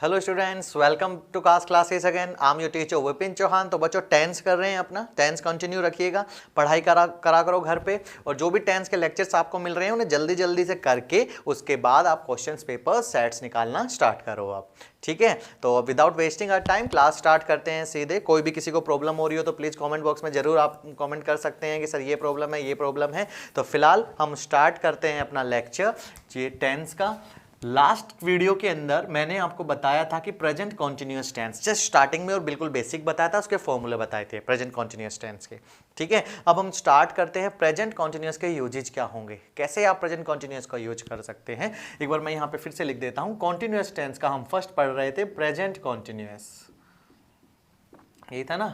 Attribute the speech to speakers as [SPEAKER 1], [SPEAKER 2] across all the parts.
[SPEAKER 1] Hello students, welcome to cast classes again. I am your teacher Vipin Chauhan. तो बच्चों tense कर रहे हैं, अपना टेंस कंटिन्यू रखिएगा, पढ़ाई करा करो घर पे। और जो भी टेंस के लेक्चर्स आपको मिल रहे हैं उन्हें जल्दी जल्दी से करके उसके बाद आप क्वेश्चंस पेपर सेट्स निकालना स्टार्ट करो आप, ठीक है। तो without wasting our time class start करते हैं सीधे। कोई भी किसी को प्रॉब्लम हो रही हो तो प्लीज़ कमेंट बॉक्स में जरूर आप कमेंट कर सकते हैं कि सर ये प्रॉब्लम है, ये प्रॉब्लम है। तो फिलहाल हम स्टार्ट करते हैं अपना लेक्चर ये टेंस का। लास्ट वीडियो के अंदर मैंने आपको बताया था कि present continuous tense just starting में और बिल्कुल बेसिक बताया था, उसके फॉर्मूले बताए थे प्रेजेंट कॉन्टिन्यूअस टेंस के, ठीक है। अब हम स्टार्ट करते हैं प्रेजेंट कॉन्टिन्यूअस के यूजेज क्या होंगे, कैसे आप प्रेजेंट कॉन्टिन्यूअस का यूज कर सकते हैं। एक बार मैं यहाँ पे फिर से लिख देता हूँ। कॉन्टिन्यूअस टेंस का हम फर्स्ट पढ़ रहे थे प्रेजेंट कॉन्टिन्यूअस, यही था ना,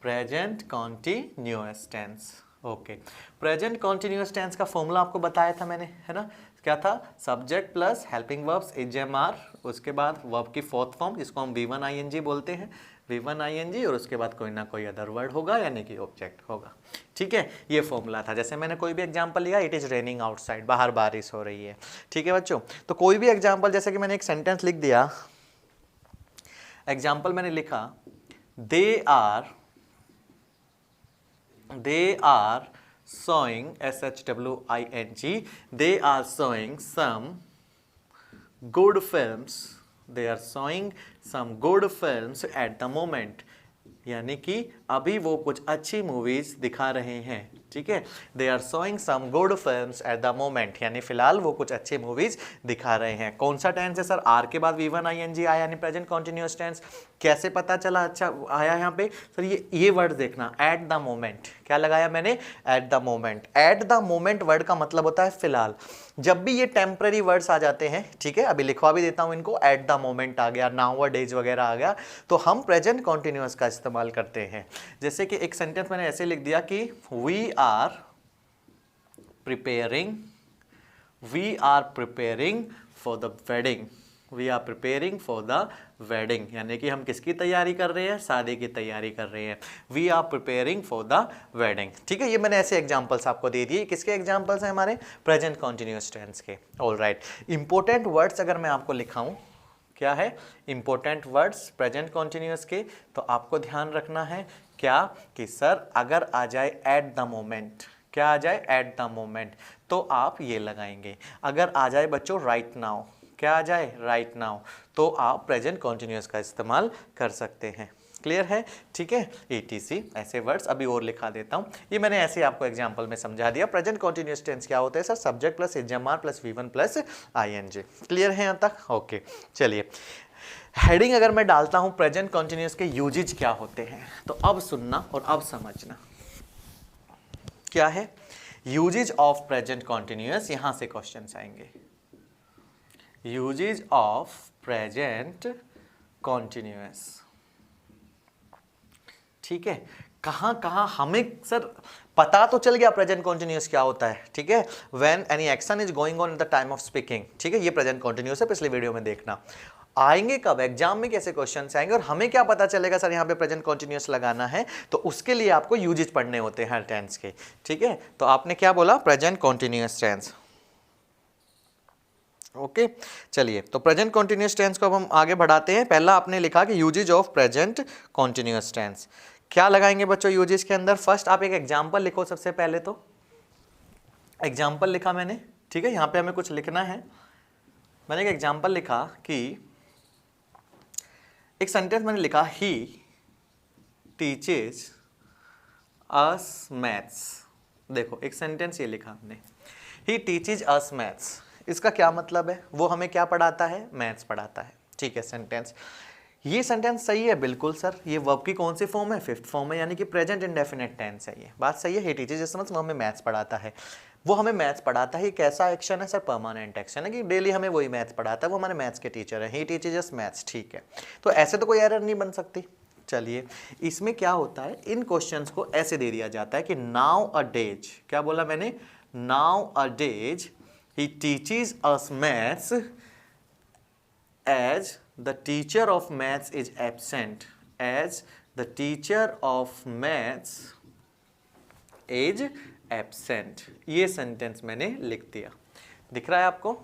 [SPEAKER 1] present continuous tense. Okay, present continuous tense का फॉर्मूला आपको बताया था मैंने, है ना। क्या था? Subject plus helping verbs is am are, उसके बाद वर्ब की फोर्थ फॉर्म जिसको हम V1 ING बोलते हैं, V1 ING, और उसके बाद कोई ना कोई अदर वर्ड होगा यानी कि ऑब्जेक्ट होगा, ठीक है। ये फॉर्मूला था। जैसे मैंने कोई भी एग्जांपल लिया, इट इज रेनिंग आउटसाइड, बाहर बारिश हो रही है, ठीक है बच्चों। तो कोई भी एग्जांपल, जैसे कि मैंने एक सेंटेंस लिख दिया, एग्जांपल मैंने लिखा they are showing SHWING, they are showing some good films, they are showing some good films at the moment, यानी कि अभी वो कुछ अच्छी मूवीज दिखा रहे हैं, ठीक है। They are showing some good films at the moment, यानी फिलहाल वो कुछ अच्छी मूवीज दिखा रहे हैं। कौन सा टेंस है सर? आर के बाद V1 ING आया, यानी प्रेजेंट कॉन्टिन्यूअस टेंस। कैसे पता चला अच्छा आया यहाँ पे सर? ये वर्ड देखना, एट द मोमेंट। क्या लगाया मैंने? Eight the moment. Eight the moment word का मतलब होता है फिलहाल। जब भी ये टेम्पररी वर्ड्स आ जाते हैं, ठीक है, अभी लिखवा भी देता हूं इनको, एट द मोमेंट आ गया, नाउ डेज वगैरह आ गया, तो हम प्रेजेंट कॉन्टिन्यूअस का इस्तेमाल करते हैं। जैसे कि एक सेंटेंस मैंने ऐसे लिख दिया कि we are preparing for the wedding, we are preparing for the wedding, यानी कि हम किसकी तैयारी कर रहे हैं? शादी की तैयारी कर रहे हैं। We are preparing for the wedding, ठीक है। ये मैंने ऐसे एग्जांपल्स आपको दे दिए। किसके एग्जांपल्स हैं? हमारे प्रेजेंट कॉन्टिन्यूअस टेंस के। ऑल राइट, इंपॉर्टेंट वर्ड्स अगर मैं आपको लिखाऊं, क्या है इंपॉर्टेंट वर्ड्स प्रेजेंट कॉन्टिन्यूअस के, तो आपको ध्यान रखना है क्या कि सर अगर आ जाए एट द मोमेंट, क्या आ जाए? एट द मोमेंट, तो आप ये लगाएंगे। अगर आ जाए बच्चों राइट नाउ, क्या आ जाए? राइट नाउ, तो आप प्रेजेंट कॉन्टिन्यूअस का इस्तेमाल कर सकते हैं। क्लियर है? ठीक है। ETC ऐसे वर्ड्स अभी और लिखा देता हूं। ये मैंने ऐसे आपको एग्जांपल में समझा दिया। प्रेजेंट कॉन्टिन्यूअस टेंस क्या होता है sir? Subject plus is am are plus V1 plus ING। Clear है यहां तक? ओके, चलिए हेडिंग अगर मैं डालता हूं प्रेजेंट कॉन्टिन्यूअस के यूजेज क्या होते हैं, तो अब सुनना और अब समझना। क्या है यूजेज ऑफ प्रेजेंट कॉन्टिन्यूअस? यहां से क्वेश्चंस आएंगे। यूजेज ऑफ प्रेजेंट कॉन्टिन्यूअस, ठीक है। कहां कहां हमें सर पता तो चल गया प्रेजेंट कॉन्टिन्यूअस क्या होता है, ठीक है। When any action is going on in the time of speaking, ठीक है, ये प्रेजेंट कॉन्टिन्यूअस है, पिछले वीडियो में देखना। आएंगे कब? एग्जाम में कैसे क्वेश्चन आएंगे और हमें क्या पता चलेगा सर यहाँ पे प्रेजेंट कॉन्टिन्यूअस लगाना है, तो उसके लिए आपको यूजेज पढ़ने होते हैं हर टेंस के, ठीक है। तो आपने क्या बोला? Present continuous tense. ओके, चलिए तो प्रेजेंट कॉन्टिन्यूअस टेंस को अब हम आगे बढ़ाते हैं। पहला आपने लिखा कि usages of present continuous tense. क्या लगाएंगे बच्चों यूजेस के अंदर? फर्स्ट आप एक एग्जांपल लिखो। सबसे पहले तो एग्जांपल लिखा मैंने, ठीक है। यहां पे हमें कुछ लिखना है। मैंने एक एग्जांपल लिखा कि एक सेंटेंस मैंने लिखा ही टीचेज अस मैथ्स। देखो एक सेंटेंस ये लिखा हमने, ही टीचेज अस मैथ्स। इसका क्या मतलब है? वो हमें क्या पढ़ाता है? मैथ्स पढ़ाता है, ठीक है। सेंटेंस, ये सेंटेंस सही है बिल्कुल सर। ये वर्ब की कौन सी फॉर्म है? फिफ्थ फॉर्म है, यानी कि प्रेजेंट इंडेफिनिट टेंस है। ये बात सही है। ही टीचेज अस मैथ्स, वो हमें मैथ्स पढ़ाता है। वो हमें मैथ्स पढ़ाता है। कैसा एक्शन है सर? परमानेंट एक्शन है कि डेली हमें वही मैथ्स पढ़ाता है। वो हमारे मैथ्स के टीचर है। ही टीचेज अस मैथ्स, ठीक है। तो ऐसे तो कोई एरर नहीं बन सकती। चलिए इसमें क्या होता है, इन क्वेश्चंस को ऐसे दे दिया जाता है कि नाउ अ डेज, क्या बोला मैंने? Now a days he teaches us maths as the teacher of maths is absent, as the teacher of maths is absent। ये सेंटेंस मैंने लिख दिया। दिख रहा है आपको?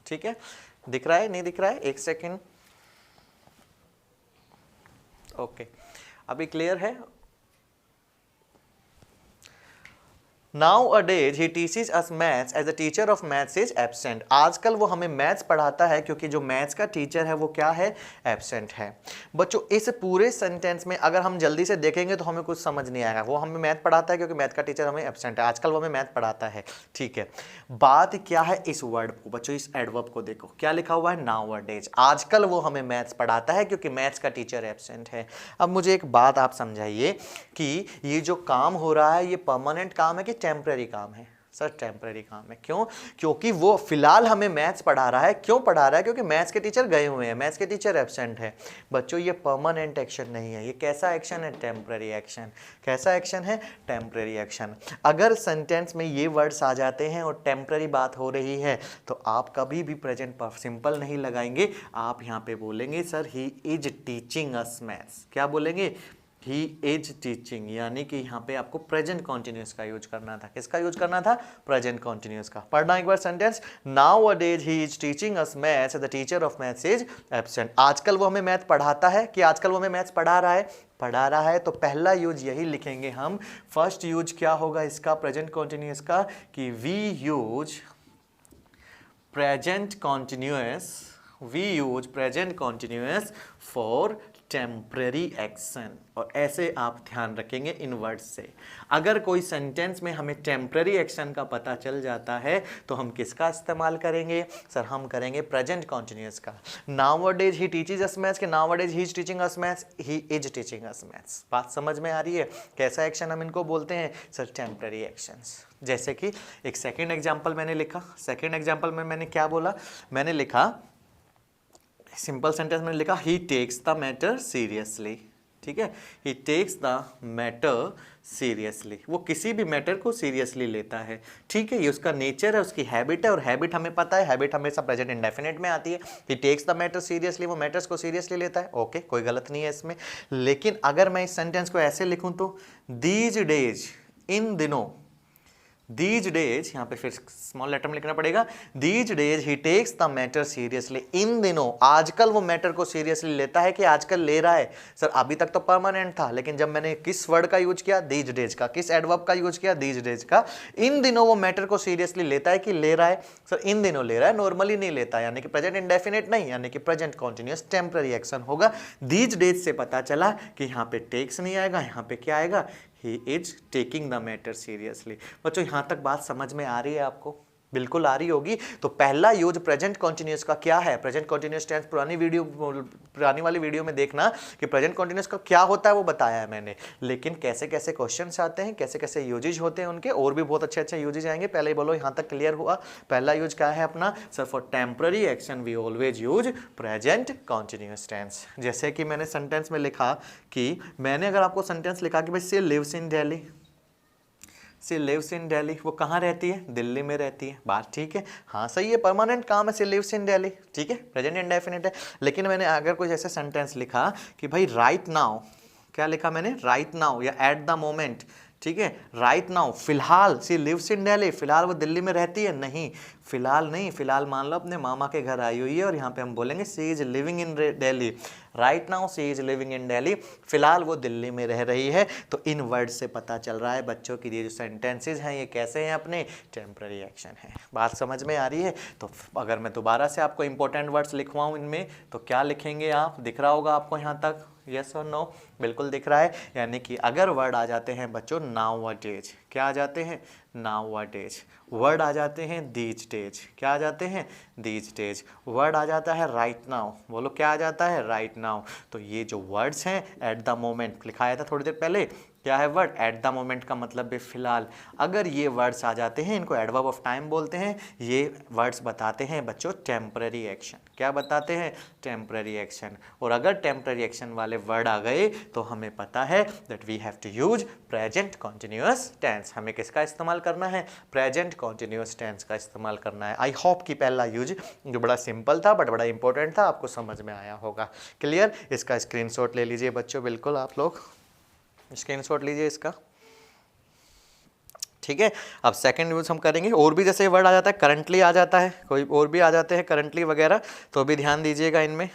[SPEAKER 1] ठीक है, दिख रहा है नहीं दिख रहा है? एक सेकेंड, ओके, अभी क्लियर है? Nowadays he teaches us maths as the teacher of maths is absent. आजकल वो हमें मैथ्स पढ़ाता है क्योंकि जो मैथ्स का टीचर है वो क्या है? एब्सेंट है। बच्चों इस पूरे सेंटेंस में अगर हम जल्दी से देखेंगे तो हमें कुछ समझ नहीं आएगा। वो हमें मैथ पढ़ाता है क्योंकि मैथ का टीचर हमें एब्सेंट है। आजकल वो हमें मैथ पढ़ाता है, ठीक है। बात क्या है इस वर्ड को, बच्चों इस एडवर्ब को देखो क्या लिखा हुआ है, नाउअडेज। आजकल वो हमें मैथ्स पढ़ाता है क्योंकि मैथ्स का टीचर एब्सेंट है। अब मुझे एक बात आप समझाइए कि ये जो काम हो रहा है ये परमानेंट काम है कि टेम्पररी काम है? सर टेम्पररी काम है। क्यों? क्योंकि वो फिलहाल हमें मैथ्स पढ़ा रहा है। क्यों पढ़ा रहा है? क्योंकि मैथ्स के टीचर गए हुए हैं, मैथ्स के टीचर एब्सेंट है। बच्चों ये परमानेंट एक्शन नहीं है, ये कैसा एक्शन है? Temporary action. कैसा एक्शन है? Temporary action. अगर सेंटेंस में ये वर्ड्स आ जाते हैं और टेम्पररी बात हो रही है तो आप कभी भी प्रेजेंट सिंपल नहीं लगाएंगे। आप यहाँ पे बोलेंगे sir he is teaching us maths. क्या बोलेंगे? ही इज टीचिंग, यानी कि यहाँ पे आपको प्रेजेंट कॉन्टिन्यूस का यूज करना था। किसका यूज करना था? प्रेजेंट कॉन्टिन्यूस का। पढ़ना एक बार sentence, nowadays he is teaching us maths, the teacher of maths is absent. आजकल वो हमें मैथ पढ़ाता है कि आजकल वो हमें मैथ्स पढ़ा रहा है? पढ़ा रहा है। तो पहला यूज यही लिखेंगे हम। फर्स्ट यूज क्या होगा इसका, प्रेजेंट कॉन्टिन्यूस का, कि we use present continuous, we use present continuous for temporary action. और ऐसे आप ध्यान रखेंगे इन वर्ड्स से। अगर कोई सेंटेंस में हमें टेम्पररी एक्शन का पता चल जाता है तो हम किसका इस्तेमाल करेंगे? सर हम करेंगे प्रेजेंट कॉन्टिन्यूस का। नाउअडेज ही टीचेज अस मैथ्स के nowadays he is teaching us maths, he is teaching us maths. बात समझ में आ रही है? कैसा एक्शन हम इनको बोलते हैं? Sir temporary actions. जैसे कि एक सेकेंड एग्जाम्पल मैंने लिखा। सेकेंड एग्जाम्पल में मैंने क्या बोला? मैंने लिखा सिंपल सेंटेंस में लिखा ही टेक्स द मैटर सीरियसली। ठीक है, ही टेक्स द मैटर सीरियसली। वो किसी भी मैटर को सीरियसली लेता है। ठीक है, ये उसका नेचर है, उसकी हैबिट है। और हैबिट हमें पता है, हैबिट हमेशा प्रेजेंट इंडेफिनिट में आती है। ही टेक्स द मैटर सीरियसली, वो मैटर्स को सीरियसली लेता है। ओके, कोई गलत नहीं है इसमें। लेकिन अगर मैं इस सेंटेंस को ऐसे लिखूं तो दीज डेज, इन दिनों, दीज डेज, यहाँ पे फिर स्मॉल लेटर में लिखना पड़ेगा, these days he takes the matter seriously. इन दिनों, आजकल वो मैटर को सीरियसली लेता है कि आजकल ले रहा है? सर अभी तक तो परमानेंट था, लेकिन जब मैंने किस वर्ड का यूज किया? दीज डेज का। किस एडवर्ब का यूज किया? दीज डेज का। इन दिनों वो मैटर को सीरियसली लेता है कि ले रहा है? सर इन दिनों ले रहा है, नॉर्मली नहीं लेता, यानी कि प्रेजेंट इंडेफिनिट नहीं, यानी कि प्रेजेंट कॉन्टिन्यूअस टेम्पररी एक्शन होगा। दीज डेज से पता चला कि यहाँ पे टेक्स नहीं आएगा, यहाँ पे क्या आएगा? He is taking the matter seriously। बच्चों यहाँ तक बात समझ में आ रही है आपको? बिल्कुल आ रही होगी। तो पहला यूज प्रेजेंट कॉन्टिन्यूअस का क्या है? प्रेजेंट कॉन्टिन्यूअस टेंस पुरानी वाली वीडियो में देखना कि प्रेजेंट कॉन्टिन्यूअस का क्या होता है वो बताया है मैंने। लेकिन कैसे कैसे क्वेश्चंस आते हैं, कैसे कैसे यूजेज होते हैं उनके, और भी बहुत अच्छे अच्छे यूजेज आएंगे। पहले ही बोलो, यहाँ तक क्लियर हुआ? पहला यूज क्या है अपना? Sir for temporary action we always use present continuous tense. जैसे कि मैंने सेंटेंस में लिखा कि मैंने अगर आपको सेंटेंस लिखा कि भाई she lives in Delhi, she lives in Delhi, वो कहाँ रहती है? दिल्ली में रहती है। बात ठीक है, हाँ सही है, परमानेंट काम है, सी लिव्स इन दिल्ली। ठीक है, प्रेजेंट इंडेफिनिट है। लेकिन मैंने अगर कुछ ऐसे सेंटेंस लिखा कि भाई राइट नाउ, क्या लिखा मैंने? राइट नाउ या एट द मोमेंट। ठीक है, राइट नाउ, फिलहाल, सी लिव्स इन दिल्ली, फिलहाल वो दिल्ली में रहती है? नहीं, फिलहाल नहीं। फिलहाल मान लो अपने मामा के घर आई हुई है और यहाँ पे हम बोलेंगे she is living in Delhi. Right now she is living in Delhi, फिलहाल वो दिल्ली में रह रही है। तो इन वर्ड से पता चल रहा है बच्चों की ये जो सेंटेंसेज हैं ये कैसे हैं? अपने टेम्पररी एक्शन है। बात समझ में आ रही है? तो अगर मैं दोबारा से आपको इंपॉर्टेंट वर्ड्स लिखवाऊँ इनमें, तो क्या लिखेंगे आप? दिख रहा होगा आपको यहाँ तक? यस और नो? बिल्कुल दिख रहा है। यानी कि अगर वर्ड आ जाते हैं बच्चों नाउअडेज, क्या आ जाते हैं? नाउअडेज। वर्ड आ जाते हैं दीज डेज, क्या आ जाते हैं? These days. वर्ड आ जाता है राइट नाउ, बोलो क्या आ जाता है? Right now. तो ये जो वर्ड्स हैं एट द मोमेंट लिखाया था थोड़ी देर पहले, क्या है वर्ड? एट द मोमेंट का मतलब है फिलहाल। अगर ये वर्ड्स आ जाते हैं, इनको एडवर्ब ऑफ टाइम बोलते हैं। ये वर्ड्स बताते हैं बच्चों टेम्पररी एक्शन। क्या बताते हैं? Temporary action. और अगर टेम्पररी एक्शन वाले वर्ड आ गए तो हमें पता है that we have to use present continuous tense. हमें किसका इस्तेमाल करना है? प्रेजेंट कॉन्टिन्यूअस टेंस का इस्तेमाल करना है। आई होप कि पहला यूज जो बड़ा सिंपल था बट बड़ा इंपॉर्टेंट था आपको समझ में आया होगा। क्लियर? इसका स्क्रीनशॉट ले लीजिए बच्चों, बिल्कुल आप लोग स्क्रीनशॉट लीजिए इसका। ठीक है, अब सेकंड यूज हम करेंगे। और भी जैसे वर्ड आ जाता है, करंटली आ जाता है, कोई और भी आ जाते हैं करंटली वगैरह, तो भी ध्यान दीजिएगा इनमें।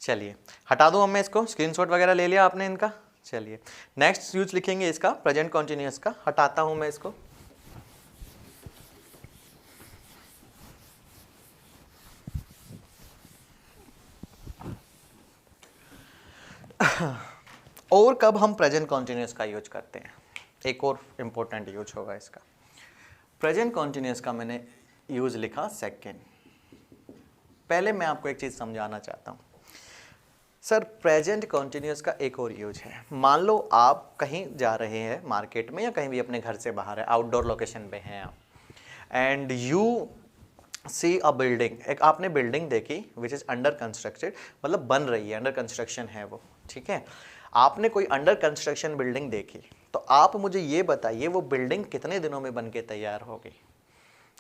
[SPEAKER 1] चलिए हटा दूं अब मैं इसको, स्क्रीनशॉट वगैरह ले लिया आपने इनका। चलिए नेक्स्ट यूज लिखेंगे इसका, प्रेजेंट कॉन्टिन्यूअस का। हटाता हूं मैं इसको। और कब हम प्रेजेंट कॉन्टिन्यूअस का यूज करते हैं, एक और इंपॉर्टेंट यूज होगा इसका। प्रेजेंट कॉन्टिन्यूअस का मैंने यूज लिखा सेकेंड। पहले मैं आपको एक चीज समझाना चाहता हूं सर, प्रेजेंट कॉन्टिन्यूअस का एक और यूज है। मान लो आप कहीं जा रहे हैं मार्केट में या कहीं भी अपने घर से बाहर है, आउटडोर लोकेशन पे हैं आप, and you see a building, एक आपने बिल्डिंग देखी विच इज अंडर कंस्ट्रक्टेड, मतलब बन रही है, अंडर कंस्ट्रक्शन है वो, ठीक है। आपने कोई अंडर कंस्ट्रक्शन बिल्डिंग देखी, तो आप मुझे ये बताइए वो बिल्डिंग कितने दिनों में बन के तैयार होगी?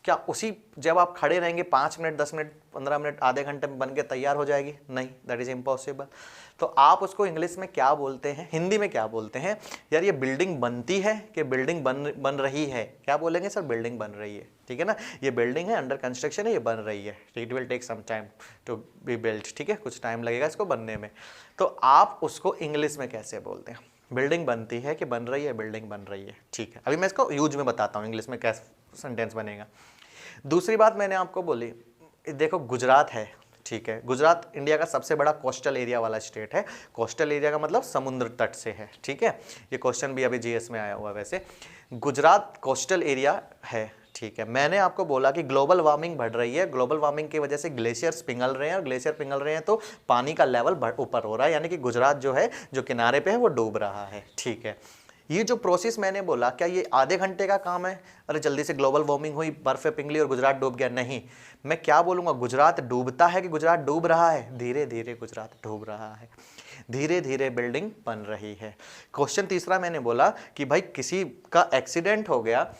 [SPEAKER 1] क्या उसी जब आप खड़े रहेंगे 5 मिनट, 10 मिनट, 15 मिनट, आधे घंटे में बन के तैयार हो जाएगी? नहीं, दैट इज इम्पॉसिबल। तो आप उसको इंग्लिश में क्या बोलते हैं, हिंदी में क्या बोलते हैं? यार ये बिल्डिंग बनती है कि बिल्डिंग बन रही है? क्या बोलेंगे सर? बिल्डिंग बन रही है, ठीक है ना। ये बिल्डिंग है, अंडर कंस्ट्रक्शन है, ये बन रही है, it will take some time to be built, ठीक है, कुछ टाइम लगेगा इसको बनने में। तो आप उसको इंग्लिश में कैसे बोलते हैं? बिल्डिंग बनती है कि बन रही है? बिल्डिंग बन रही है, ठीक है। अभी मैं इसको यूज में बताता हूँ इंग्लिश में कैसे सेंटेंस बनेगा। दूसरी बात मैंने आपको बोली, देखो गुजरात है, ठीक है, गुजरात इंडिया का सबसे बड़ा कोस्टल एरिया वाला स्टेट है। कोस्टल एरिया का मतलब समुद्र तट से है, ठीक है। ये क्वेश्चन भी अभी जीएस में आया हुआ है। वैसे गुजरात कोस्टल एरिया है, ठीक है। मैंने आपको बोला कि ग्लोबल वार्मिंग बढ़ रही है, ग्लोबल वार्मिंग की वजह से ग्लेशियर्स पिघल रहे हैं, और ग्लेशियर पिघल रहे हैं तो पानी का लेवल ऊपर हो रहा है, यानी कि गुजरात जो है, जो किनारे पे है, वो डूब रहा है, ठीक है। ये जो प्रोसेस मैंने बोला, क्या ये आधे घंटे का काम है? अरे जल्दी से ग्लोबल वार्मिंग हुई, बर्फे पिघली और गुजरात डूब गया? नहीं, मैं क्या बोलूँगा, गुजरात डूबता है कि गुजरात डूब रहा है? धीरे धीरे गुजरात डूब रहा है, धीरे धीरे बिल्डिंग बन रही है। क्वेश्चन तीसरा मैंने बोला कि भाई किसी का एक्सीडेंट हो गया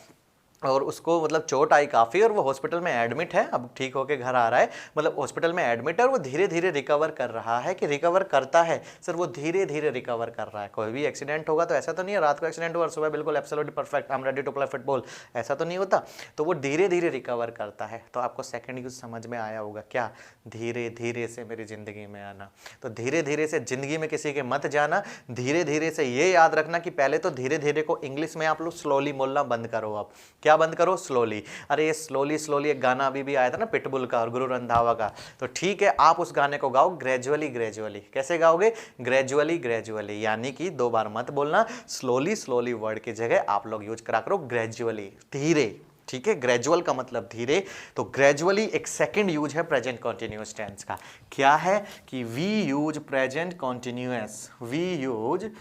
[SPEAKER 1] और उसको मतलब चोट आई काफ़ी, और वो हॉस्पिटल में एडमिट है, अब ठीक होके घर आ रहा है, मतलब हॉस्पिटल में एडमिट है, और वो धीरे धीरे रिकवर कर रहा है कि रिकवर करता है? सर वो धीरे धीरे रिकवर कर रहा है। कोई भी एक्सीडेंट होगा तो ऐसा तो नहीं है रात को एक्सीडेंट हुआ और सुबह बिल्कुल absolutely perfect, I am ready to play football, ऐसा तो नहीं होता। तो वो धीरे धीरे रिकवर करता है। तो आपको सेकंड यूज समझ में आया होगा, क्या? धीरे धीरे से मेरी ज़िंदगी में आना। तो धीरे धीरे से ज़िंदगी में किसी के मत जाना, धीरे धीरे से ये याद रखना कि पहले तो धीरे धीरे को इंग्लिश में आप लोग स्लोली बोलना बंद करो। अब क्या बंद करो? स्लोली। अरे ये स्लोली स्लोली एक गाना अभी भी आया था ना पिटबुल का और गुरु रंधावा का, तो ठीक है आप उस गाने को गाओ ग्रेजुअली ग्रेजुअली। कैसे गाओगे? ग्रेजुअली ग्रेजुअली, यानी कि 2 बार मत बोलना, स्लोली स्लोली वर्ड की जगह आप लोग यूज करा करो ग्रेजुअली, धीरे, ठीक है। ग्रेजुअल का मतलब धीरे, तो ग्रेजुअली एक सेकंड यूज है प्रेजेंट कॉन्टिन्यूअस टेंस का। क्या है कि we use present continuous, we use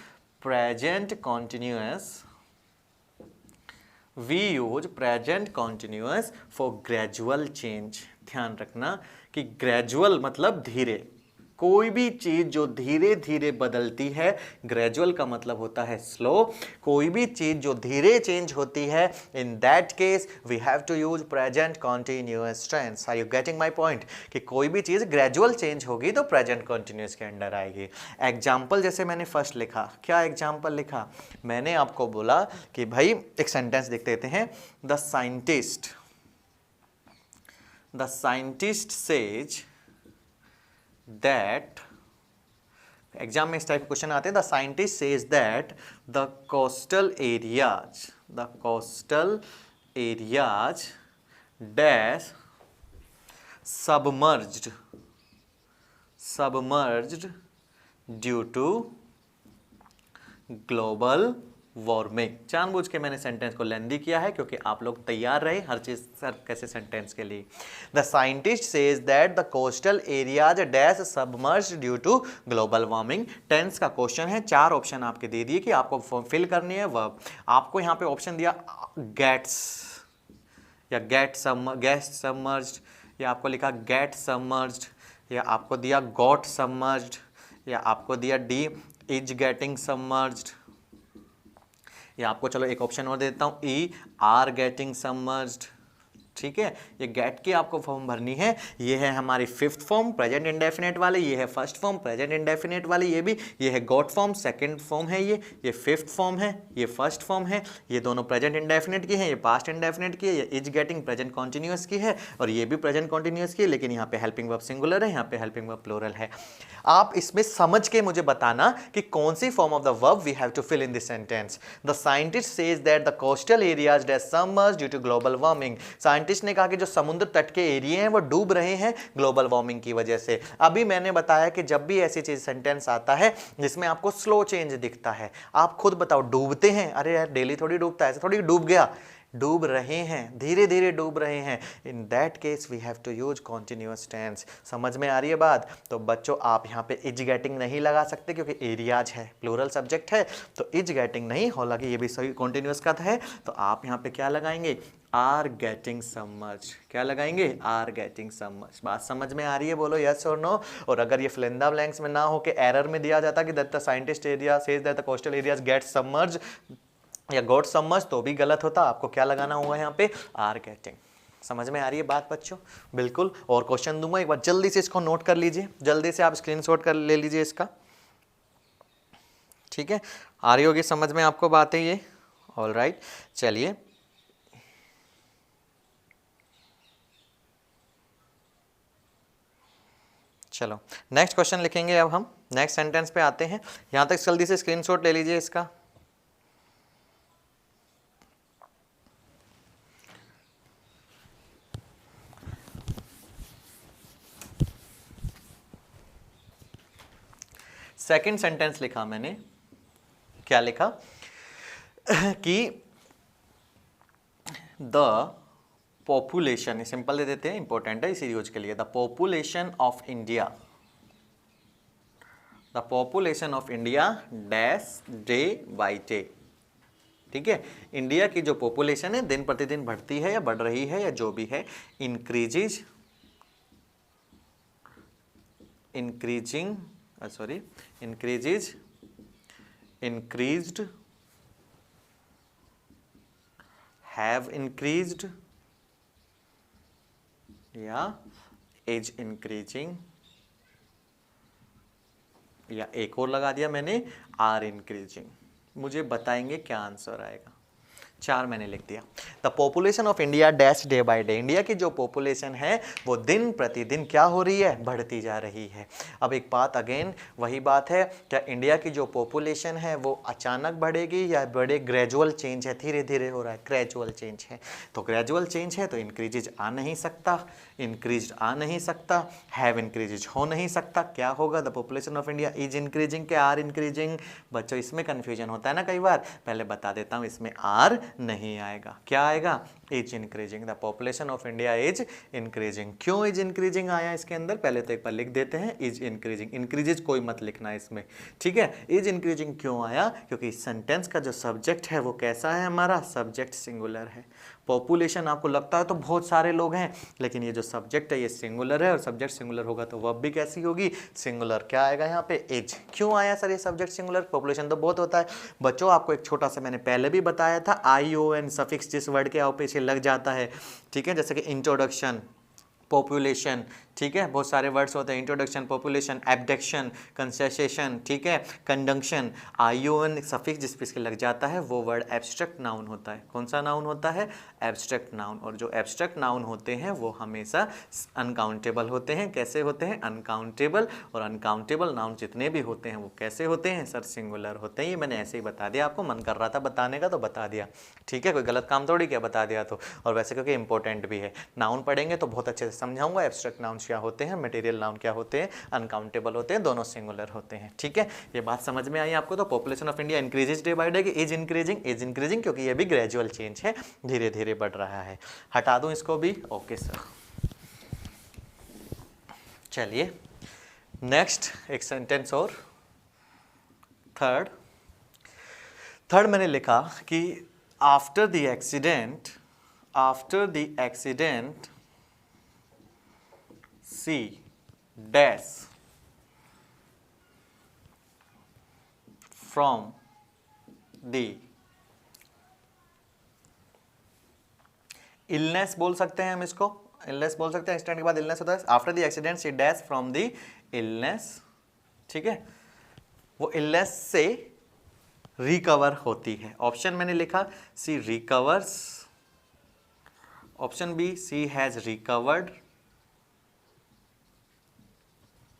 [SPEAKER 1] present continuous, We use present continuous for gradual change। ध्यान रखना कि gradual मतलब धीरे, कोई भी चीज जो धीरे धीरे बदलती है, ग्रेजुअल का मतलब होता है स्लो। कोई भी चीज जो धीरे चेंज होती है, in that case we have to use present continuous tense. Are you getting my point? कि कोई भी चीज ग्रेजुअल चेंज होगी तो प्रेजेंट कॉन्टिन्यूअस के अंडर आएगी। एग्जाम्पल जैसे मैंने फर्स्ट लिखा, क्या एग्जाम्पल लिखा? मैंने आपको बोला कि भाई एक सेंटेंस देख देते हैं, the scientist says that, exam में इस टाइप के क्वेश्चन आते हैं, the scientist says that the coastal areas dash submerged due to global warming. जानबूझ के मैंने सेंटेंस को लेंदी किया है क्योंकि आप लोग तैयार रहे हर चीज सर कैसे सेंटेंस के लिए। The scientist says that the coastal areas dash submerged due to global warming. Tense का क्वेश्चन है, 4 ऑप्शन आपके दे दिए कि आपको फिल करनी है वर्ब। आपको यहाँ पे ऑप्शन दिया गेट्स या गेट सबमर्ज्ड, या आपको लिखा गेट सबमर्ज्ड, या आपको दिया गॉट सबमर्ज्ड, या आपको दिया डी इज गेटिंग सबमर्ज्ड, या आपको चलो एक ऑप्शन और देता हूं, ई आर गेटिंग सबमर्ज्ड, ठीक है, ये गेट की आपको फॉर्म भरनी है। ये है हमारी फिफ्थ फॉर्म प्रेजेंट इंडेफिनेट वाली, ये है फर्स्ट फॉर्म प्रेजेंट इंडेफिनेट वाली, ये है गॉट फॉर्म सेकंड फॉर्म है, ये फिफ्थ फॉर्म है, ये फर्स्ट फॉर्म है, ये दोनों प्रेजेंट इंडेफिनेट की है, ये पास्ट इंडेफिनेट की है, ये इज गेटिंग प्रेजेंट कॉन्टिन्यूअस की है, और ये भी प्रेजेंट कॉन्टिन्यूअस की है, लेकिन यहाँ पे हेल्पिंग वर्ब सिंगुलर है, यहाँ पे हेल्पिंग वर्ब प्लूरल है। आप इसमें समझ के मुझे बताना कि कौन सी form of the verb we have to fill in this sentence. The scientist says that the coastal areas days submerge due to global warming. Scientist ने कहा कि जो समुद्र तट के एरिया हैं वो डूब रहे हैं ग्लोबल वार्मिंग की वजह से। अभी मैंने बताया कि जब भी ऐसी चीज सेंटेंस आता है जिसमें आपको स्लो चेंज दिखता है, आप खुद बताओ डूबते हैं, अरे यार डेली थोड़ी डूबता है, ऐसे थोड़ी डूब गया, डूब रहे हैं, धीरे धीरे डूब रहे हैं, in that case we have to use continuous tense. समझ में आ रही है बात? तो बच्चों आप यहाँ पे इज गेटिंग नहीं लगा सकते क्योंकि एरियाज है, प्लूरल सब्जेक्ट है, तो इज गेटिंग नहीं, हालांकि ये भी सही कॉन्टिन्यूअस का है, तो आप यहाँ पे क्या लगाएंगे, आर गेटिंग सबमर्ज। क्या लगाएंगे, आर गेटिंग सबमर्ज। बात समझ में आ रही है, बोलो यस और नो। और अगर ये फिल इन द ब्लैंक्स में ना हो के एरर में दिया जाता कि that the scientist area says that the coastal areas get submerge या गॉट सबमर्ज, तो भी गलत होता। आपको क्या लगाना होगा यहाँ पे, आर गेटिंग। समझ में आ रही है बात बच्चों? बिल्कुल। और क्वेश्चन दूंगा, एक बार जल्दी से इसको नोट कर लीजिए, जल्दी से आप स्क्रीनशॉट कर ले लीजिए इसका, ठीक है। आ रही होगी समझ में आपको बातें ये? ऑल राइट, चलिए चलो नेक्स्ट क्वेश्चन लिखेंगे। अब हम नेक्स्ट सेंटेंस पे आते हैं। यहां तक जल्दी से स्क्रीनशॉट ले लीजिए इसका। सेकंड सेंटेंस लिखा मैंने, क्या लिखा कि द पॉपुलेशन, सिंपल दे देते हैं, इंपॉर्टेंट है इसी यूज के लिए, the population of India, the population of India dash day by day. ठीक है, इंडिया की जो पॉपुलेशन है दिन प्रतिदिन बढ़ती है या बढ़ रही है या जो भी है, इंक्रीजिंग increased, have increased या is increasing, या एक और लगा दिया मैंने are increasing। मुझे बताएंगे क्या आंसर आएगा। 4 मैंने लिख दिया। The population of India dash day by day, India की जो पॉपुलेशन है वो दिन प्रतिदिन क्या हो रही है, बढ़ती जा रही है। अब एक बात अगेन वही बात है, क्या इंडिया की जो पॉपुलेशन है वो अचानक बढ़ेगी या बड़े ग्रेजुअल चेंज है, धीरे धीरे हो रहा है, ग्रेजुअल चेंज है। तो ग्रेजुअल चेंज है तो इंक्रीजेज आ नहीं सकता, इंक्रीज आ नहीं सकता, हैव इंक्रीजेज हो नहीं सकता। क्या होगा, the population of India is increasing के आर इंक्रीजिंग। बच्चों इसमें कंफ्यूजन होता है ना कई बार, पहले बता देता हूँ, इसमें आर नहीं आएगा, क्या आएगा, is increasing. The population of India is increasing. क्यों इज इंक्रीजिंग आया इसके अंदर, पहले तो एक बार लिख देते हैं, इज इंक्रीजिंग। इंक्रीजेज कोई मत लिखना इसमें, ठीक है। इज इंक्रीजिंग क्यों आया, क्योंकि सेंटेंस का जो सब्जेक्ट है वो कैसा है, हमारा सब्जेक्ट सिंगुलर है। पॉपुलेशन आपको लगता है तो बहुत सारे लोग हैं, लेकिन ये जो सब्जेक्ट है ये सिंगुलर है, और सब्जेक्ट सिंगुलर होगा तो वर्ब भी कैसी होगी, सिंगुलर। क्या आएगा यहाँ पे, इज। क्यों आया सर ये सब्जेक्ट सिंगुलर, पॉपुलेशन तो बहुत होता है। बच्चों आपको एक छोटा सा मैंने पहले भी बताया था, ION सफिक्स जिस वर्ड के आओ पीछे लग जाता है, ठीक है, जैसे कि इंट्रोडक्शन, पॉपुलेशन, ठीक है, बहुत सारे वर्ड्स होते हैं, इंट्रोडक्शन, पॉपुलेशन, एब्डक्शन, कंसेशन, ठीक है, कंडक्शन। ION सफिक्स जिस पे इसके लग जाता है वो वर्ड एब्स्ट्रैक्ट नाउन होता है। कौन सा नाउन होता है, एब्स्ट्रैक्ट नाउन। और जो एब्स्ट्रैक्ट नाउन होते हैं वो हमेशा अनकाउंटेबल होते हैं। कैसे होते हैं, अनकाउंटेबल। और अनकाउंटेबल नाउन जितने भी होते हैं वो कैसे होते हैं सर, सिंगुलर होते हैं। ये मैंने ऐसे ही बता दिया, आपको मन कर रहा था बताने का तो बता दिया, ठीक है, कोई गलत काम थोड़ी किया बता दिया तो। और वैसे क्योंकि इंपॉर्टेंट भी है, नाउन पढ़ेंगे तो बहुत अच्छे से समझाऊंगा, एब्स्ट्रैक्ट नाउन क्या होते हैं, मटेरियल नाउन क्या होते हैं, अनकाउंटेबल होते हैं, दोनों सिंगुलर होते हैं, ठीक है। ये बात समझ में आई आपको। तो population of India increases day by day, is increasing क्योंकि ये भी ग्रेजुअल चेंज है, धीरे धीरे बढ़ रहा है। हटा दूं इसको भी, ओके सर। चलिए नेक्स्ट एक सेंटेंस और, थर्ड मैंने लिखा कि after the accident she dash from the illness बोल सकते हैं हम इसको, इलनेस बोल सकते हैं, एक्सीडेंट के बाद इलनेस होता है। After the accident she dash from the illness, ठीक है, वो इलनेस से रिकवर होती है। ऑप्शन मैंने लिखा she recovers, option B she has recovered,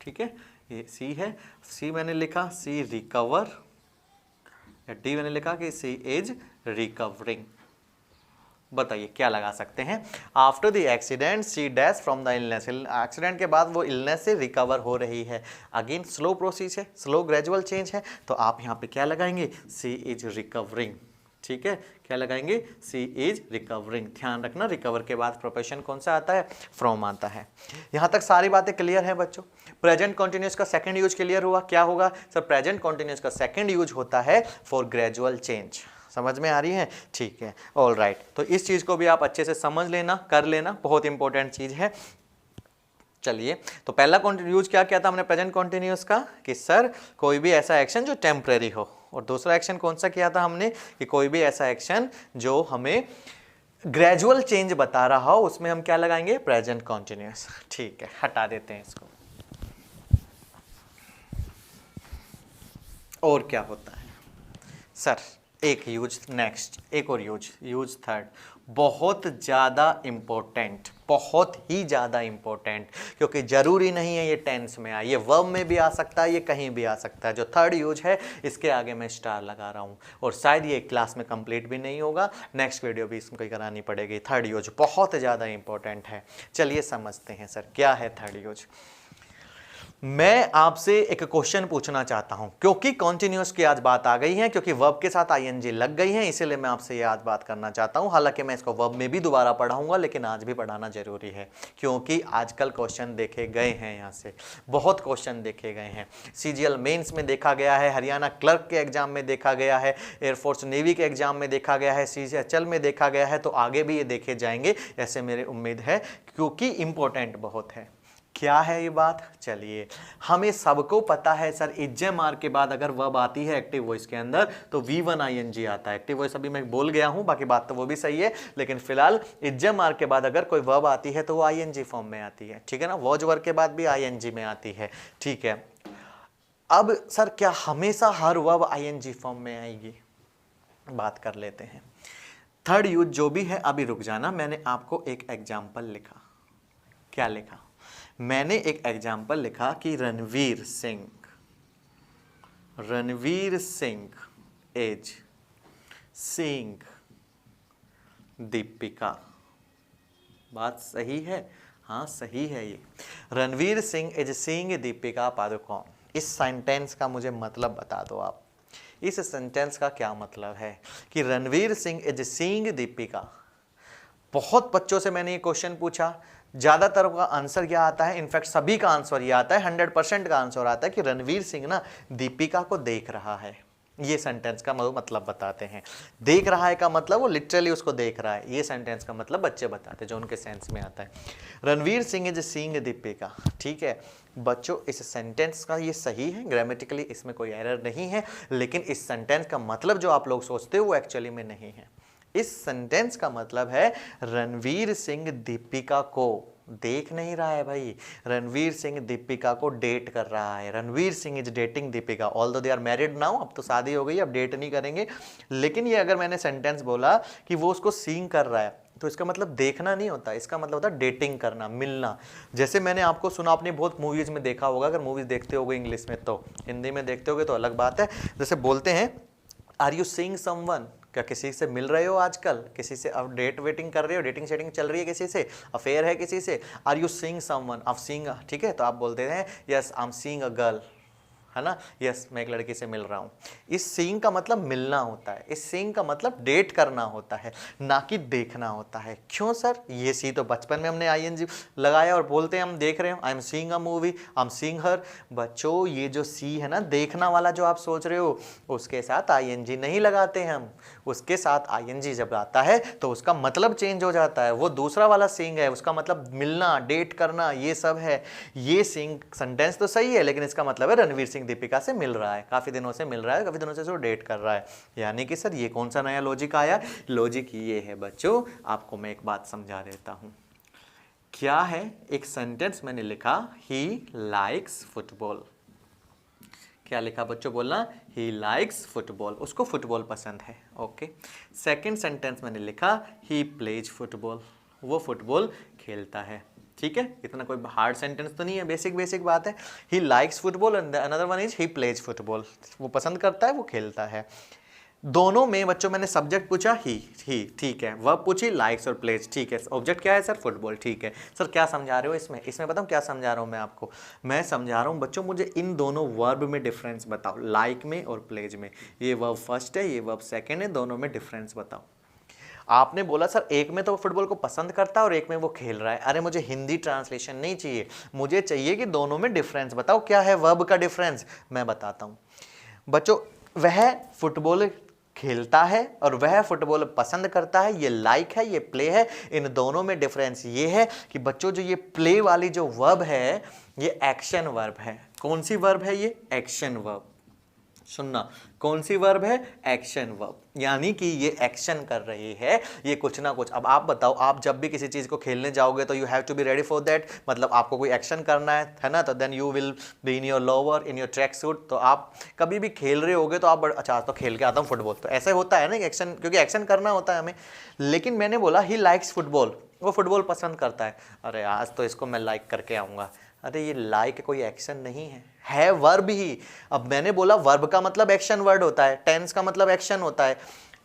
[SPEAKER 1] ठीक है, ये सी है, सी मैंने लिखा सी रिकवर, या डी मैंने लिखा कि सी इज रिकवरिंग। बताइए क्या लगा सकते हैं। After the accident she dash from the illness, accident के बाद वो इलनेस से रिकवर हो रही है। अगेन स्लो प्रोसेस है, स्लो ग्रेजुअल चेंज है, तो आप यहाँ पे क्या लगाएंगे, सी इज रिकवरिंग, ठीक है, क्या लगाएंगे, सी इज रिकवरिंग। ध्यान रखना रिकवर के बाद प्रोफेशन कौन सा आता है, फ्रॉम आता है। यहाँ तक सारी बातें क्लियर है बच्चों। प्रेजेंट कॉन्टिन्यूस का सेकंड यूज क्लियर हुआ, क्या होगा सर, प्रेजेंट कॉन्टिन्यूस का सेकंड यूज होता है फॉर ग्रेजुअल चेंज। समझ में आ रही है, ठीक है, ऑल राइट। तो इस चीज को भी आप अच्छे से समझ लेना, कर लेना, बहुत इंपॉर्टेंट चीज है। चलिए, तो पहला यूज क्या किया था हमने प्रेजेंट कॉन्टिन्यूस का, कि सर कोई भी ऐसा एक्शन जो टेम्परेरी हो, और दूसरा एक्शन कौन सा किया था हमने, कि कोई भी ऐसा एक्शन जो हमें ग्रेजुअल चेंज बता रहा हो, उसमें हम क्या लगाएंगे, प्रेजेंट कॉन्टिन्यूस। ठीक है, हटा देते हैं इसको। और क्या होता है सर, एक यूज नेक्स्ट, एक और यूज थर्ड, बहुत ज़्यादा इम्पोर्टेंट, बहुत ही ज़्यादा इम्पोर्टेंट, क्योंकि ज़रूरी नहीं है ये टेंस में आए, ये वर्ब में भी आ सकता है, ये कहीं भी आ सकता है। जो थर्ड यूज है इसके आगे मैं स्टार लगा रहा हूँ, और शायद ये क्लास में कंप्लीट भी नहीं होगा, नेक्स्ट वीडियो भी इसको करानी पड़ेगी। थर्ड यूज बहुत ज़्यादा इम्पोर्टेंट है। चलिए समझते हैं सर क्या है थर्ड यूज। मैं आपसे एक क्वेश्चन पूछना चाहता हूं, क्योंकि कॉन्टिन्यूस की आज बात आ गई है, क्योंकि वर्ब के साथ आईएनजी लग गई है, इसीलिए मैं आपसे ये आज बात करना चाहता हूं। हालांकि मैं इसको वर्ब में भी दोबारा पढ़ाऊंगा, लेकिन आज भी पढ़ाना जरूरी है, क्योंकि आजकल क्वेश्चन देखे गए हैं, यहाँ से बहुत क्वेश्चन देखे गए हैं। सीजीएल मेंस में देखा गया है, हरियाणा क्लर्क के एग्जाम में देखा गया है, एयरफोर्स नेवी के एग्जाम में देखा गया है, सीजीएचएल में देखा गया है, तो आगे भी ये देखे जाएंगे, ऐसे मेरी उम्मीद है, क्योंकि इंपॉर्टेंट बहुत है। क्या है ये बात, चलिए, हमें सबको पता है सर, इज्जम आर के बाद अगर वर्ब आती है एक्टिव वॉइस के अंदर तो V1 ING आता है। एक्टिव वॉइस अभी मैं बोल गया हूं, बाकी बात तो वो भी सही है, लेकिन फिलहाल इज्जम आर के बाद अगर कोई वर्ब आती है तो वो ING फॉर्म में आती है, ठीक है ना। वॉज वर्ब के बाद भी ING में आती है, ठीक है। अब सर क्या हमेशा हर वर्ब ING फॉर्म में आएगी, बात कर लेते हैं। थर्ड यूज जो भी है, अभी रुक जाना, मैंने आपको एक एग्जाम्पल लिखा। क्या लिखा, मैंने एक एग्जाम्पल लिखा कि रणवीर सिंह इज सीइंग दीपिका। बात सही है, हाँ सही है ये। Ranveer Singh is seeing Deepika Padukone. इस सेंटेंस का मुझे मतलब बता दो आप, इस सेंटेंस का क्या मतलब है कि रणवीर सिंह इज सीइंग दीपिका। बहुत बच्चों से मैंने ये क्वेश्चन पूछा, ज़्यादातर का आंसर क्या आता है, इनफैक्ट सभी का आंसर ये आता है, 100% का आंसर आता है कि रणवीर सिंह ना दीपिका को देख रहा है। ये सेंटेंस का मतलब बताते हैं। देख रहा है का मतलब वो लिटरली उसको देख रहा है, ये सेंटेंस का मतलब बच्चे बताते हैं जो उनके सेंस में आता है। रणवीर सिंह इज सीइंग दीपिका, ठीक है बच्चों, इस सेंटेंस का ये सही है, ग्रामेटिकली इसमें कोई एरर नहीं है, लेकिन इस सेंटेंस का मतलब जो आप लोग सोचते हो वो एक्चुअली में नहीं है। इस सेंटेंस का मतलब है रणवीर सिंह दीपिका को देख नहीं रहा है भाई, रणवीर सिंह दीपिका को डेट कर रहा है। Ranveer Singh is dating Deepika, although they are married now, अब तो शादी हो गई, अब डेट नहीं करेंगे। लेकिन ये अगर मैंने सेंटेंस बोला कि वो उसको सीइंग कर रहा है, तो इसका मतलब देखना नहीं होता, इसका मतलब होता है डेटिंग करना, मिलना। जैसे मैंने आपको सुना, आपने बहुत मूवीज में देखा होगा, अगर मूवीज देखते होगे इंग्लिश में, तो हिंदी में देखते होगे तो अलग बात है। जैसे बोलते हैं आर यू सीइंग समवन, क्या किसी से मिल रहे हो आजकल, किसी से अब डेट वेटिंग कर रहे हो, डेटिंग सेटिंग चल रही है किसी से, अफेयर है किसी से। आर यू सीइंग समवन, आप सीइंग, ठीक है, तो आप बोलते हैं yes I am seeing a girl, है ना, यस मैं एक लड़की से मिल रहा हूँ। इस सीइंग का मतलब मिलना होता है, इस सीइंग का मतलब डेट करना होता है, ना कि देखना होता है। क्यों सर, ये सी तो बचपन में हमने ING लगाया और बोलते हैं हम देख रहे हैं, I am seeing a movie, I am seeing हर। बच्चों ये जो सी है ना, देखना वाला जो आप सोच रहे हो, उसके साथ ING नहीं लगाते हम, उसके साथ ING जब आता है तो उसका मतलब चेंज हो जाता है। वो दूसरा वाला सीइंग है, उसका मतलब मिलना, डेट करना, ये सब है। ये सीइंग सेंटेंस तो सही है, लेकिन इसका मतलब है रणवीर सिंह दीपिका से मिल रहा है, काफ़ी दिनों से मिल रहा है, काफ़ी दिनों से उसको डेट कर रहा है। यानी कि सर ये कौन सा नया लॉजिक आया? लॉजिक ये है बच्चों, आपको मैं एक बात समझा देता हूँ। क्या है, एक सेंटेंस मैंने लिखा, ही लाइक्स फुटबॉल। क्या लिखा बच्चों? बोलना, ही लाइक्स फुटबॉल, उसको फुटबॉल पसंद है। ओके। सेकेंड सेंटेंस मैंने लिखा, ही प्लेज फुटबॉल, वो फुटबॉल खेलता है। ठीक है, इतना कोई हार्ड सेंटेंस तो नहीं है, बेसिक बेसिक बात है। He likes football and another one is he plays football, वो पसंद करता है, वो खेलता है। दोनों में बच्चों मैंने सब्जेक्ट पूछा ही, ठीक है, वर्ब पूछी लाइक्स और प्लेज, ठीक है, ऑब्जेक्ट क्या है सर? फुटबॉल, ठीक है। सर क्या समझा रहे हो इसमें? इसमें बताऊं क्या समझा रहा हूं मैं आपको? मैं समझा रहा हूं बच्चों, मुझे इन दोनों वर्ब में डिफरेंस बताओ, लाइक में और प्लेज में। ये वर्ब फर्स्ट है, ये वर्ब सेकेंड है, दोनों में डिफरेंस बताओ। आपने बोला सर एक में तो वो फुटबॉल को पसंद करता है और एक में वो खेल रहा है। अरे मुझे हिंदी ट्रांसलेशन नहीं चाहिए, मुझे चाहिए कि दोनों में डिफरेंस बताओ, क्या है वर्ब का डिफरेंस? मैं बताता हूं बच्चों, वह फुटबॉल खेलता है और वह फुटबॉल पसंद करता है, ये लाइक है, ये प्ले है। इन दोनों में डिफरेंस ये है कि बच्चों जो ये प्ले वाली जो वर्ब है, ये एक्शन वर्ब है। कौन सी वर्ब है ये? Action verb. सुनना, कौन सी वर्ब है? एक्शन वर्ब, यानी कि ये एक्शन कर रही है, ये कुछ ना कुछ। अब आप बताओ, आप जब भी किसी चीज को खेलने जाओगे तो you have to be ready for that, मतलब आपको कोई एक्शन करना है ना, तो then you will be in your lower, in your track suit. तो आप कभी भी खेल रहे होगे तो आप अच्छा आज तो खेल के आता हूँ फुटबॉल, तो ऐसे होता है ना एक्शन, क्योंकि एक्शन करना होता है हमें। लेकिन मैंने बोला ही लाइक्स फुटबॉल, वो फुटबॉल पसंद करता है, अरे आज तो इसको मैं लाइक करके आऊंगा। अरे ये लाइक कोई एक्शन नहीं है वर्ब ही। अब मैंने बोला वर्ब का मतलब एक्शन वर्ड होता है, टेंस का मतलब एक्शन होता है,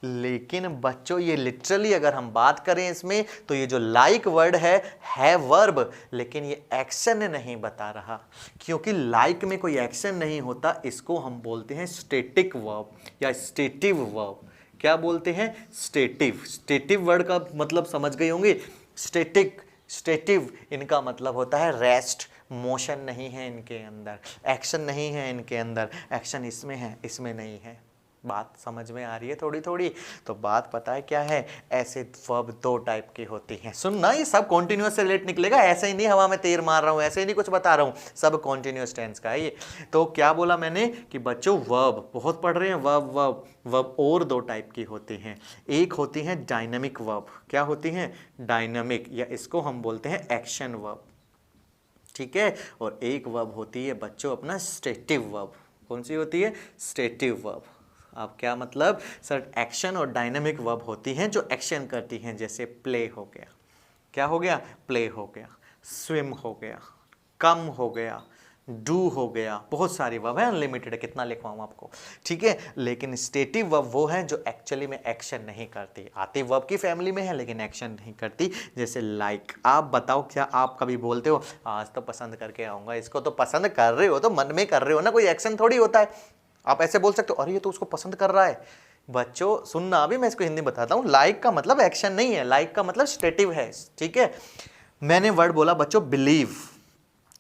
[SPEAKER 1] लेकिन बच्चों ये लिटरली अगर हम बात करें इसमें, तो ये जो लाइक वर्ड है वर्ब, लेकिन ये एक्शन नहीं बता रहा, क्योंकि लाइक में कोई एक्शन नहीं होता। इसको हम बोलते हैं स्टेटिक वर्ब या स्टेटिव वर्ब। क्या बोलते हैं? स्टेटिव। स्टेटिव वर्ड का मतलब समझ गए होंगे, स्टेटिक, स्टेटिव, इनका मतलब होता है रेस्ट, मोशन नहीं है इनके अंदर, एक्शन नहीं है इनके अंदर, एक्शन इसमें है, इसमें नहीं है। बात समझ में आ रही है थोड़ी थोड़ी? तो बात पता है क्या है, ऐसे वर्ब दो टाइप की होती हैं। सुनना, ये सब कॉन्टिन्यूअस से रिलेट निकलेगा, ऐसे ही नहीं हवा में तीर मार रहा हूं, ऐसे ही नहीं कुछ बता रहा हूं, सब कॉन्टिन्यूअस टेंस का है ये। तो क्या बोला मैंने कि बच्चों वर्ब बहुत पढ़ रहे हैं, वर्ब वर्ब वर्ब और दो टाइप की होती हैं। एक होती हैं डायनामिक वर्ब। क्या होती हैं? डायनामिक, या इसको हम बोलते हैं एक्शन वर्ब, ठीक है। और एक वर्ब होती है बच्चों अपना स्टेटिव वर्ब। कौन सी होती है? Stative verb. अब क्या मतलब सर? एक्शन और डायनामिक वर्ब होती हैं जो एक्शन करती हैं, जैसे प्ले हो गया, क्या हो गया? प्ले हो गया, स्विम हो गया, कम हो गया, डू हो गया, बहुत सारी वर्ब है, अनलिमिटेड है, कितना लिखवाऊं आपको, ठीक है। लेकिन स्टेटिव वर्ब वो है जो एक्चुअली में एक्शन नहीं करती, आती वर्ब की फैमिली में है लेकिन एक्शन नहीं करती, जैसे लाइक। आप बताओ, क्या आप कभी बोलते हो आज तो पसंद करके आऊंगा? इसको तो पसंद कर रहे हो तो मन में कर रहे हो ना, कोई एक्शन थोड़ी होता है। आप ऐसे बोल सकते हो अरे ये तो उसको पसंद कर रहा है। बच्चों सुनना, अभी मैं इसको हिंदी बताता हूं, लाइक का मतलब एक्शन नहीं है, लाइक का मतलब स्टेटिव है, ठीक है। मैंने वर्ड बोला बच्चों बिलीव,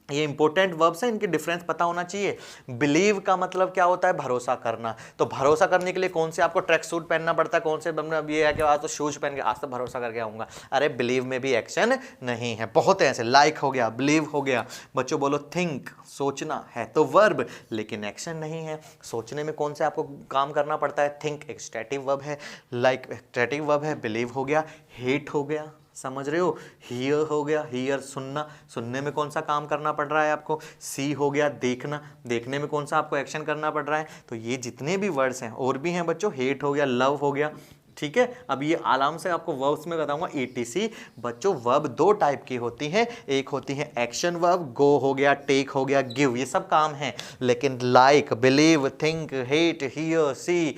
[SPEAKER 1] ये इंपॉर्टेंट वर्ब्स हैं, इनकी डिफरेंस पता होना चाहिए। बिलीव का मतलब क्या होता है? भरोसा करना। तो भरोसा करने के लिए कौन से आपको ट्रैक सूट पहनना पड़ता है, कौन से ये है कि आज तो शूज पहन के आज तो भरोसा करके आऊंगा। अरे बिलीव में भी एक्शन नहीं है, बहुत है ऐसे। लाइक हो गया, बिलीव हो गया। बच्चों बोलो थिंक, सोचना है तो वर्ब, लेकिन एक्शन नहीं है। सोचने में कौन से आपको काम करना पड़ता है? थिंक एक स्टैटिक वर्ब है, लाइक स्टैटिक वर्ब है, बिलीव हो गया, हेट हो गया, समझ रहे हो, हियर हो गया, हियर सुनना, सुनने में कौन सा काम करना पड़ रहा है आपको? सी हो गया, देखना, देखने में कौन सा आपको एक्शन करना पड़ रहा है? तो ये जितने भी वर्ड्स हैं, और भी हैं बच्चों, हेट हो गया, लव हो गया, ठीक है। अब ये आराम से आपको वर्ब्स में बताऊंगा, ETC। बच्चों वर्ब दो टाइप की होती हैं, एक होती है एक्शन वर्ब, गो हो गया, टेक हो गया, गिव, ये सब काम है। लेकिन like, believe, think, hate, hear, see,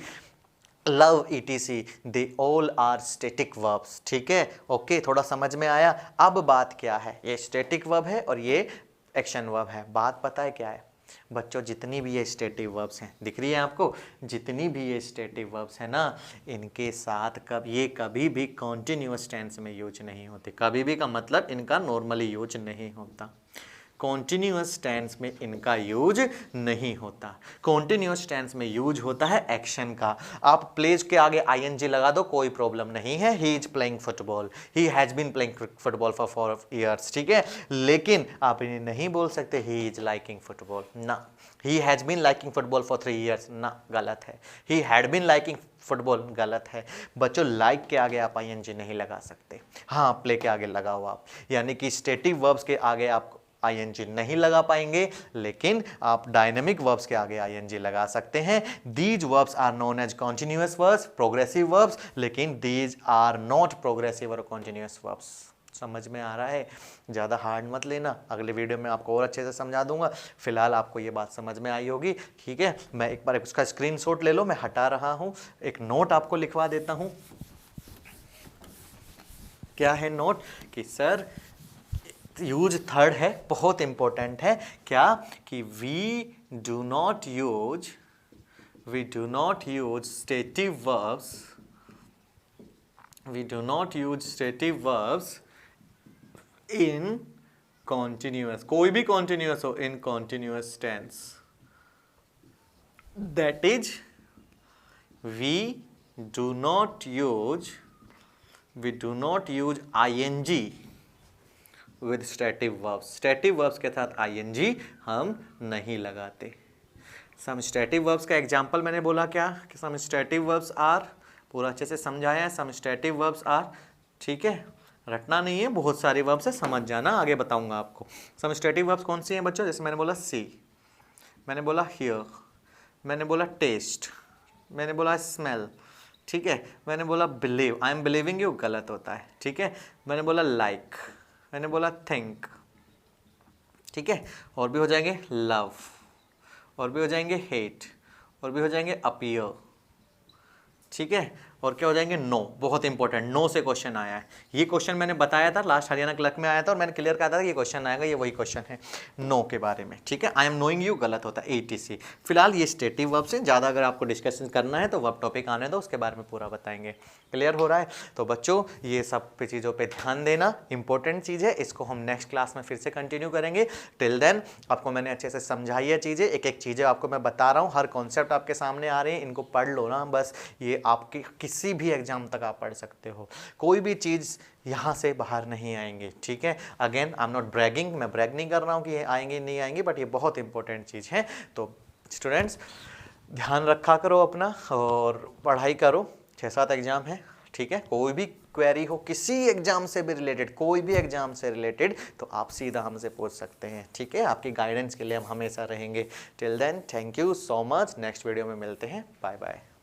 [SPEAKER 1] love, ETC, they all are static verbs, ठीक है। ओके, थोड़ा समझ में आया? अब बात क्या है, ये स्टेटिक वर्ब है और ये एक्शन वर्ब है। बात पता है क्या है बच्चों? जितनी भी ये स्टेटिव वर्ब्स हैं, दिख रही है आपको, जितनी भी ये स्टेटिव वर्ब्स हैं ना, इनके साथ ये कभी भी कॉन्टिन्यूअस टेंस में यूज नहीं होते। कभी भी का मतलब इनका नॉर्मली यूज नहीं होता। कॉन्टिन्यूअस टेंस में इनका यूज नहीं होता। कॉन्टिन्यूअस टेंस में यूज होता है एक्शन का। आप प्लेज के आगे आईएनजी लगा दो, कोई प्रॉब्लम नहीं है। He is playing football, he has been playing football for 4 years, ठीक है। लेकिन आप इन्हें नहीं बोल सकते ही इज लाइकिंग फुटबॉल, ना। He has been liking football for 3 years, ना, गलत है। He had been liking football, गलत है। बच्चों लाइक के आगे आप आईएनजी नहीं लगा सकते। हाँ, प्ले के आगे लगाओ आप, यानी कि स्टेटिव वर्ब्स के आगे आप आईएनजी नहीं लगा पाएंगे, लेकिन आप डायनेमिक वर्ब्स के आगे आईएनजी लगा सकते हैं। These verbs are known as continuous verbs, progressive verbs, लेकिन दीज आर नॉट प्रोग्रेसिव और कॉन्टिन्यूअस वर्ब्स। समझ में आ रहा है? ज़्यादा हार्ड मत लेना, अगले वीडियो में आपको और अच्छे से समझा दूंगा। फिलहाल आपको ये बात समझ में आई होगी, ठीक है। मैं एक बार उसका स्क्रीनशॉट ले लो, मैं हटा रहा हूँ, एक नोट आपको लिखवा देता हूँ। क्या है नोट? कि सर यूज थर्ड है, बहुत इंपॉर्टेंट है। क्या? कि we do not use stative verbs in continuous, कोई भी कॉन्टिन्यूअस हो, in continuous tense. That is we do not use ING with stative verbs. Stative verbs के साथ आईएनजी हम नहीं लगाते। सम स्टैटिव वर्ब्स का एग्जांपल मैंने बोला क्या? कि सम स्टैटिव वर्ब्स आर, पूरा अच्छे से समझाया है। सम स्टैटिव वर्ब्स आर, ठीक है, रटना नहीं है, बहुत सारे वर्ब्स है, समझ जाना, आगे बताऊंगा आपको। सम स्टैटिव वर्ब्स कौन सी हैं बच्चों? जैसे मैंने बोला सी, मैंने बोला हियर, मैंने बोला टेस्ट, मैंने बोला स्मेल, ठीक है, मैंने बोला believe, I am believing you, गलत होता है, ठीक है। मैंने बोला लाइक, मैंने बोला थिंक, ठीक है। और भी हो जाएंगे लव, और भी हो जाएंगे हेट, और भी हो जाएंगे अपीयर, ठीक है। और क्या हो जाएंगे? नो, बहुत इंपॉर्टेंट, नो से क्वेश्चन आया है। ये क्वेश्चन मैंने बताया था लास्ट हरियाणा क्लर्क में आया था, और मैंने क्लियर कहा था कि ये क्वेश्चन आएगा, ये वही क्वेश्चन है नो के बारे में, ठीक है। आई एम नोइंग यू गलत होता है, ATC। फिलहाल ये स्टेटिव वर्ब से ज़्यादा अगर आपको डिस्कशन करना है तो वर्ब टॉपिक आने दो, उसके बारे में पूरा बताएंगे। क्लियर हो रहा है? तो बच्चों ये सब चीज़ों पर ध्यान देना, इंपॉर्टेंट चीज़ है, इसको हम नेक्स्ट क्लास में फिर से कंटिन्यू करेंगे। टिल देन आपको मैंने अच्छे से समझाई है चीज़ें, एक एक चीज़ें आपको मैं बता रहा हूँ, हर कॉन्सेप्ट आपके सामने आ रहे हैं, इनको पढ़ लो ना बस। ये आपके किसी भी एग्जाम तक आप पढ़ सकते हो, कोई भी चीज़ यहाँ से बाहर नहीं आएंगे, ठीक है। Again I am not bragging, मैं ब्रैग नहीं कर रहा हूँ कि ये आएंगे नहीं आएंगे, बट ये बहुत इंपॉर्टेंट चीज़ है। तो स्टूडेंट्स ध्यान रखा करो अपना और पढ़ाई करो। 6-7 एग्जाम है, ठीक है। कोई भी क्वेरी हो किसी एग्जाम से भी रिलेटेड, कोई भी एग्जाम से रिलेटेड, तो आप सीधा हमसे पूछ सकते हैं, ठीक है। आपकी गाइडेंस के लिए हम हमेशा रहेंगे। Till then thank you so much, next video में मिलते हैं, बाय बाय।